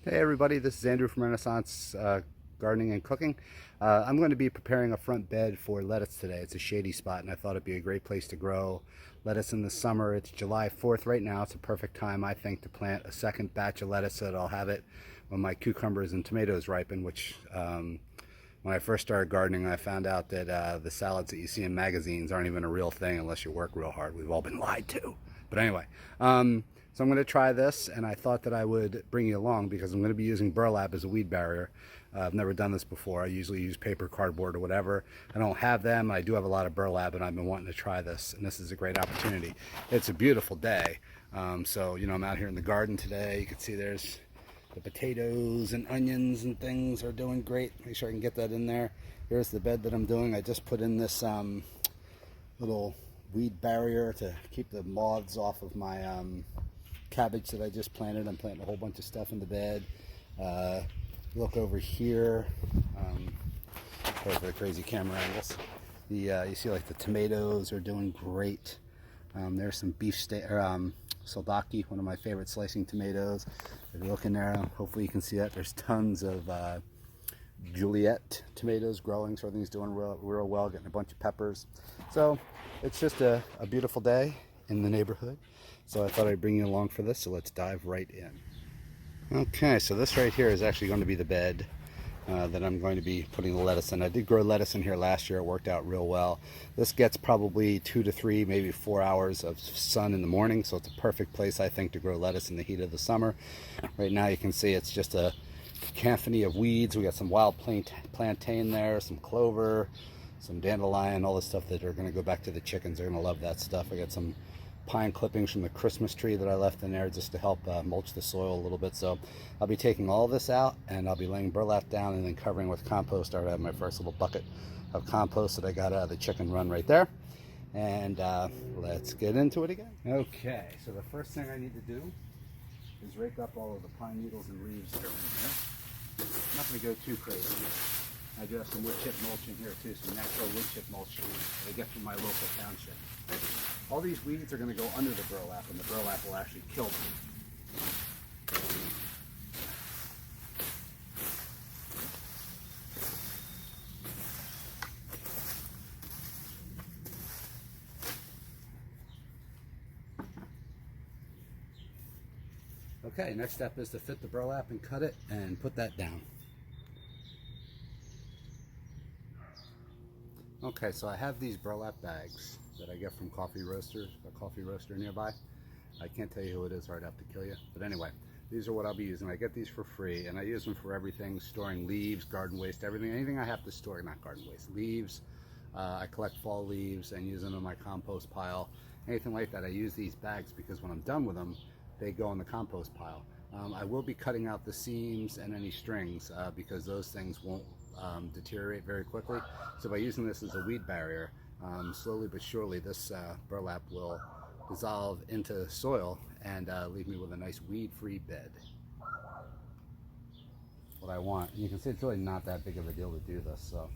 Hey everybody, this is Andrew from Renaissance Gardening and Cooking. I'm going to be preparing a front bed for lettuce today. It's a shady spot and I thought it'd be a great place to grow lettuce in the summer. It's July 4th right now. It's a perfect time, I think, to plant a second batch of lettuce so that I'll have it when my cucumbers and tomatoes ripen, which when I first started gardening, I found out that the salads that you see in magazines aren't even a real thing unless you work real hard. We've all been lied to. But anyway, so I'm going to try this, and I thought that I would bring you along because I'm going to be using burlap as a weed barrier. I've never done this before. I usually use paper, cardboard, or whatever. I don't have them. I do have a lot of burlap, and I've been wanting to try this, and this is a great opportunity. It's a beautiful day. So, I'm out here in the garden today. You can see there's the potatoes and onions and things are doing great. Make sure I can get that in there. Here's the bed that I'm doing. I just put in this little weed barrier to keep the moths off of my cabbage that I just planted. I'm planting a whole bunch of stuff in the bed. Look over here. Sorry for the crazy camera angles. You see like the tomatoes are doing great. There's some beef soldaki, one of my favorite slicing tomatoes. If you look in there, hopefully you can see that. There's tons of Juliet tomatoes growing, so everything's doing real well, getting a bunch of peppers. So it's just a beautiful day in the neighborhood. So I thought I'd bring you along for this, so let's dive right in. Okay, so this right here is actually going to be the bed that I'm going to be putting the lettuce in. I did grow lettuce in here last year. It worked out real well. This gets probably 2 to 3, maybe 4 hours of sun in the morning, so it's a perfect place, I think, to grow lettuce in the heat of the summer. Right now you can see it's just a cacophony of weeds. We got some wild plantain there, some clover, some dandelion, all the stuff that are going to go back to the chickens. They're going to love that stuff. I got some pine clippings from the Christmas tree that I left in there just to help mulch the soil a little bit. So I'll be taking all this out and I'll be laying burlap down and then covering with compost. I already have my first little bucket of compost that I got out of the chicken run right there. And let's get into it again. Okay, so the first thing I need to do is rake up all of the pine needles and leaves that are in here. I'm not going to go too crazy. I do have some wood chip mulch in here too, some natural wood chip mulch that I get from my local township. All these weeds are going to go under the burlap, and the burlap will actually kill them. Okay, next step is to fit the burlap and cut it and put that down. Okay, so I have these burlap bags that I get from a coffee roaster nearby. I can't tell you who it is or I'd have to kill you. But anyway, these are what I'll be using. I get these for free and I use them for everything, storing leaves, garden waste, everything, anything I have to store, not garden waste, leaves. I collect fall leaves and use them in my compost pile. Anything like that, I use these bags because when I'm done with them, they go in the compost pile. I will be cutting out the seams and any strings because those things won't deteriorate very quickly. So by using this as a weed barrier, slowly but surely this burlap will dissolve into soil and leave me with a nice weed-free bed. What I want. You can see it's really not that big of a deal to do this, so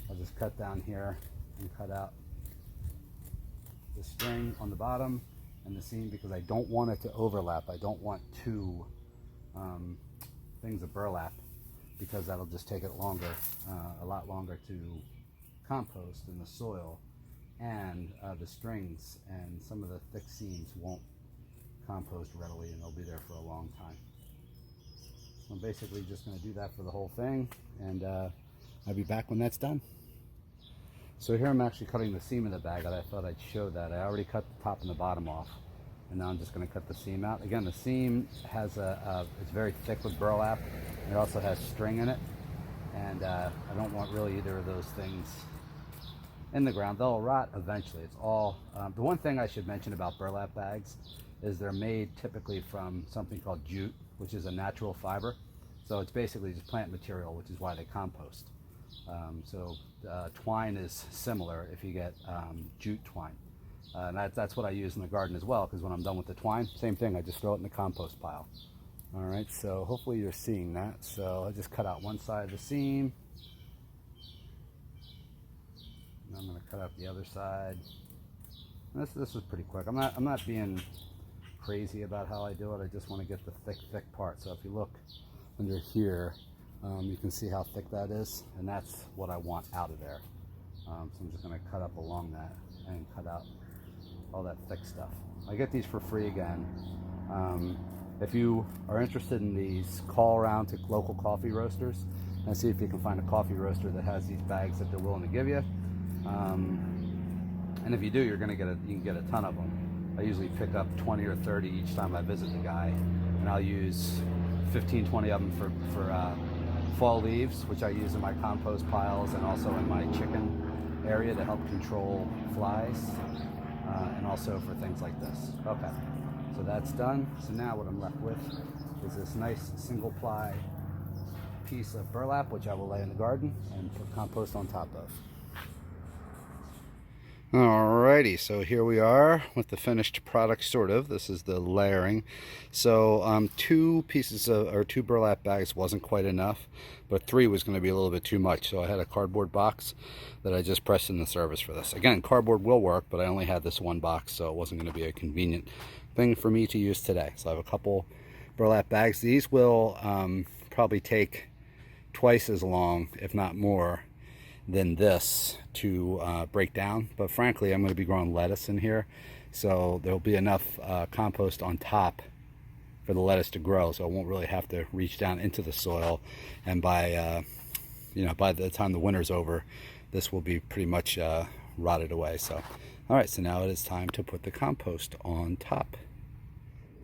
I'll just cut down here and cut out the string on the bottom and the seam because I don't want it to overlap. I don't want two things of burlap because that'll just take it longer, a lot longer to compost in the soil, and the strings and some of the thick seams won't compost readily and they'll be there for a long time. So I'm basically just going to do that for the whole thing, and I'll be back when that's done. So here I'm actually cutting the seam of the bag. I thought I'd show that. I already cut the top and the bottom off, and now I'm just going to cut the seam out. Again, the seam has it's very thick with burlap. It also has string in it, and I don't want really either of those things in the ground. They'll rot eventually. It's all the one thing I should mention about burlap bags is they're made typically from something called jute, which is a natural fiber. So it's basically just plant material, which is why they compost. Twine is similar if you get jute twine. And that's what I use in the garden as well, because when I'm done with the twine, same thing, I just throw it in the compost pile. All right, so hopefully you're seeing that. So I just cut out one side of the seam. And I'm going to cut out the other side. And this is pretty quick. I'm not being crazy about how I do it. I just want to get the thick part. So if you look under here. You can see how thick that is, and that's what I want out of there. So I'm just going to cut up along that and cut out all that thick stuff. I get these for free again. If you are interested in these, call around to local coffee roasters and see if you can find a coffee roaster that has these bags that they're willing to give you. And if you do, you can get a ton of them. I usually pick up 20 or 30 each time I visit the guy, and I'll use 15, 20 of them for fall leaves, which I use in my compost piles and also in my chicken area to help control flies, and also for things like this. Okay, so that's done. So now what I'm left with is this nice single ply piece of burlap, which I will lay in the garden and put compost on top of. Alrighty, so here we are with the finished product, sort of. This is the layering. So 2 burlap bags wasn't quite enough, but 3 was going to be a little bit too much. So I had a cardboard box that I just pressed in the service for this. Again, cardboard will work, but I only had this one box, so it wasn't going to be a convenient thing for me to use today. So I have a couple burlap bags. These will probably take twice as long, if not more, than this to break down, but frankly I'm going to be growing lettuce in here, so there'll be enough compost on top for the lettuce to grow, so I won't really have to reach down into the soil, and by by the time the winter's over, this will be pretty much rotted away. So alright, so now it is time to put the compost on top.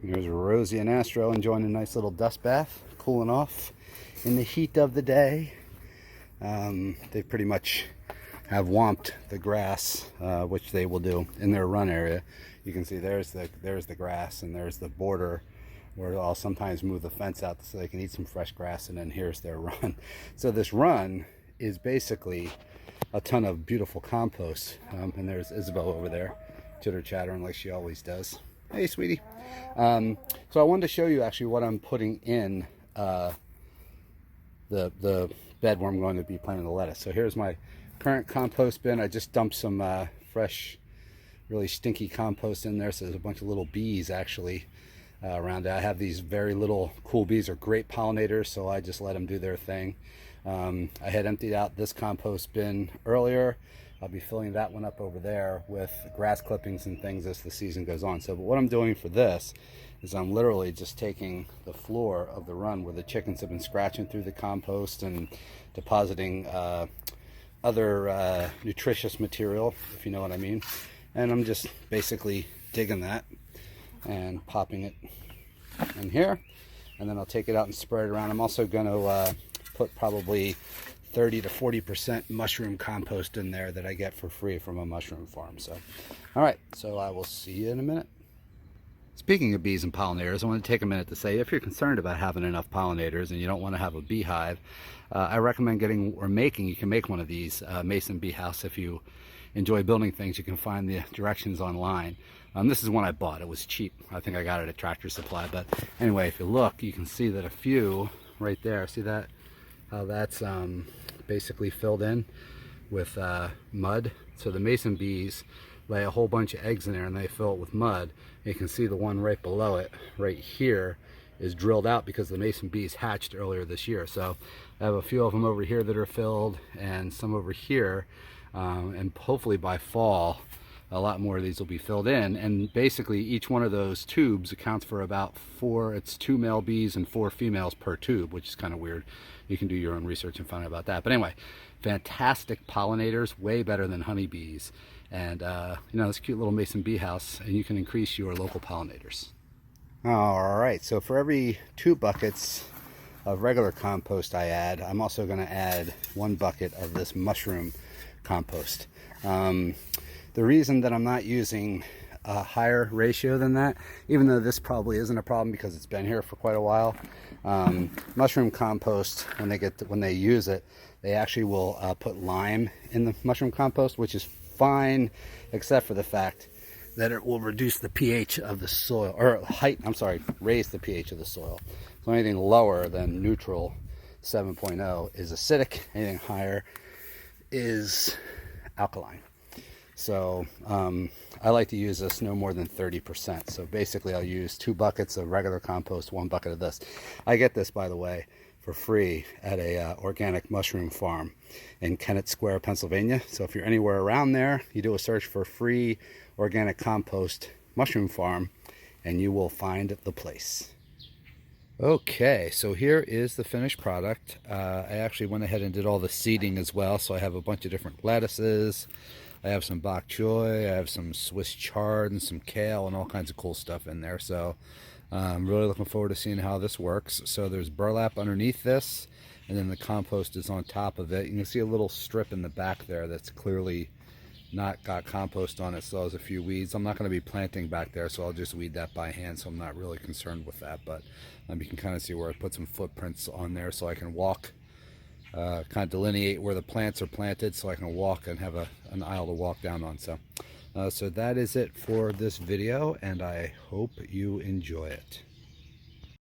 Here's Rosie and Astro enjoying a nice little dust bath, cooling off in the heat of the day. They pretty much have womped the grass, which they will do in their run area. You can see there's the grass, and there's the border where I'll sometimes move the fence out so they can eat some fresh grass, and then here's their run. So this run is basically a ton of beautiful compost. And there's Isabel over there, chitter chattering like she always does. Hey, sweetie. So I wanted to show you actually what I'm putting in the bed where I'm going to be planting the lettuce. So here's my current compost bin. I just dumped some fresh, really stinky compost in there. So there's a bunch of little bees actually around it. I have these very little cool bees. Are great pollinators, so I just let them do their thing. I had emptied out this compost bin earlier. I'll be filling that one up over there with grass clippings and things as the season goes on. So but what I'm doing for this is I'm literally just taking the floor of the run where the chickens have been scratching through the compost and depositing other nutritious material, if you know what I mean. And I'm just basically digging that and popping it in here. And then I'll take it out and spread it around. I'm also going to put probably 30 to 40% mushroom compost in there that I get for free from a mushroom farm. So, all right, so I will see you in a minute. Speaking of bees and pollinators, I want to take a minute to say if you're concerned about having enough pollinators and you don't want to have a beehive, I recommend you can make one of these mason bee house. If you enjoy building things, you can find the directions online. This is one I bought. It was cheap. I think I got it at Tractor Supply. But anyway, if you look, you can see that a few right there, see that? How that's basically filled in with mud. So the mason bees lay a whole bunch of eggs in there and they fill it with mud. You can see the one right below it, right here, is drilled out because the mason bees hatched earlier this year. So I have a few of them over here that are filled and some over here, and hopefully by fall a lot more of these will be filled in. And basically each one of those tubes accounts for about 2 male bees and 4 females per tube, which is kind of weird. You can do your own research and find out about that. But anyway, fantastic pollinators, way better than honeybees. And this cute little mason bee house, and you can increase your local pollinators. All right, so for every 2 buckets of regular compost I add, I'm also going to add 1 bucket of this mushroom compost. The reason that I'm not using a higher ratio than that, even though this probably isn't a problem because it's been here for quite a while, mushroom compost, when they use it, they actually will put lime in the mushroom compost, which is fine, except for the fact that it will reduce the pH of the soil, or raise the pH of the soil. So anything lower than neutral 7.0 is acidic, anything higher is alkaline. So I like to use this no more than 30%. So basically I'll use 2 buckets of regular compost, 1 bucket of this. I get this, by the way, for free at a organic mushroom farm in Kennett Square, Pennsylvania. So if you're anywhere around there, you do a search for free organic compost mushroom farm and you will find the place. Okay, so here is the finished product. I actually went ahead and did all the seeding as well, so I have a bunch of different lettuces. I have some bok choy, I have some Swiss chard and some kale and all kinds of cool stuff in there. So I'm really looking forward to seeing how this works. So there's burlap underneath this, and then the compost is on top of it. You can see a little strip in the back there that's clearly not got compost on it, so there's a few weeds. I'm not going to be planting back there, so I'll just weed that by hand, so I'm not really concerned with that. But you can kind of see where I put some footprints on there so I can walk, kind of delineate where the plants are planted so I can walk and have an aisle to walk down on. So that is it for this video, and I hope you enjoy it.